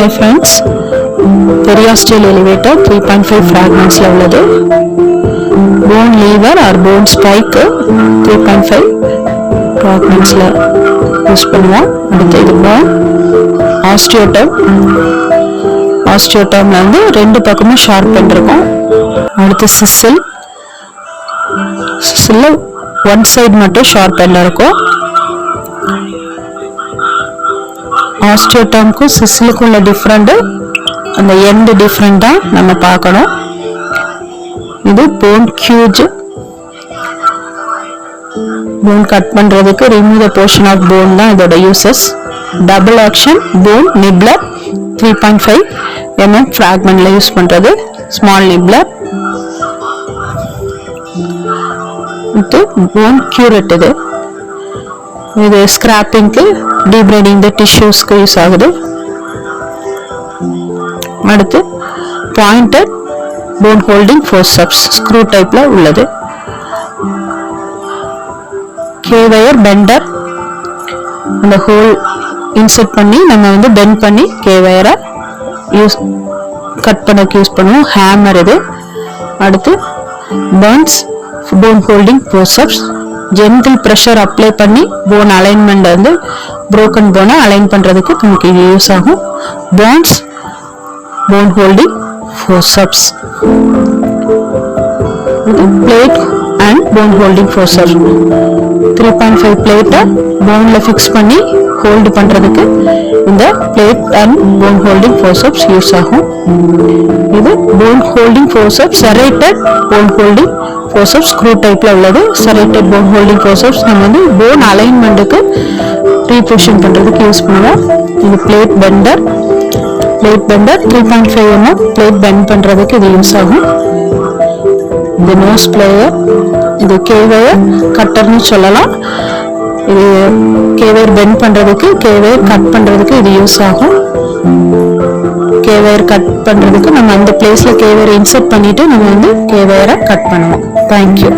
Hi friends, periosteal elevator 3.5 fragments la உள்ளது. Bone lever or bone spike 3.5 fragments la use பண்ணுவோம். அடுத்து இது bone osteotomல வந்து ரெண்டு பக்கமும் ஷார்பன் இருக்கும். அடுத்து சிசில் ஒன் சைடு மட்டும் ஷார்பன்ல இருக்கும். ஆஸ்டியோடோம்க்கும் சிசிலுக்கும் உள்ள டிஃப்ரெண்ட், அந்த எண்ட் டிஃப்ரெண்டா நம்ம பார்க்கணும். இது போன் கியூஜ், போன் கட் பண்றதுக்கு remove the portion of bone தான் இதோட uses. Double action bone nibbler 3.5 mm ஃபிராக்மெண்ட்ல யூஸ் பண்றது. Small nibbler. இது போன் கியூரட். இது ஸ்கிராப்பிங்க்கு, டீப்ரைடிங் த டிஷ்யூஸ்க்கு யூஸ் ஆகுது. அடுத்து pointed bone holding forceps screw டைப்ல உள்ளது. கேவயர் பெண்டர், அந்த ஹோல் இன்செர்ட் பண்ணி நம்ம வந்து பெண்ட் பண்ணி கேவயரை யூஸ் கட் பண்ணக்கு யூஸ் பண்ணுவோம். ஹேமர் இது. அடுத்து Burns bone holding forceps, gentle pressure apply பண்ணி போன் அலைன்மெண்ட் வந்து புரோக்கன் போனை அலைன் பண்றதுக்கு நமக்கு இது யூஸ் ஆகும். Burns bone holding forceps. Plate and bone holding forceps 3.5 பிளேட்டை போன்ல ஃபிக்ஸ் பண்ணி ஹோல்டு பண்றதுக்கு இந்த plate and bone holding forceps use ஆகும். இது bone holding forceps serrated bone holding forceps screw டைப்ல உள்ளது. செரேட்டட் போன் ஹோல்டிங் ஃபோர்செப்ஸ் நம்ம வந்து போன் அலைன்மெண்ட்டுக்கு ரீபொசிஷன் பண்றதுக்கு யூஸ் பண்ணுவோம். இது plate bender 3.5 mm plate bend பண்றதுக்கு இது யூஸ் ஆகும். இது நோஸ் பிளேயர், இது கேவயர் கட்டர்னு சொல்லலாம். இது கேவயர் பெண்ட் பண்றதுக்கு, கேவயர் கட் பண்றதுக்கு இது யூஸ் ஆகும். கேவயர் கட் பண்றதுக்கு நம்ம அந்த பிளேஸ்ல கேவயர் இன்சர்ட் பண்ணிட்டு நம்ம வந்து கேவயரை கட் பண்ணுவோம். தேங்க்யூ.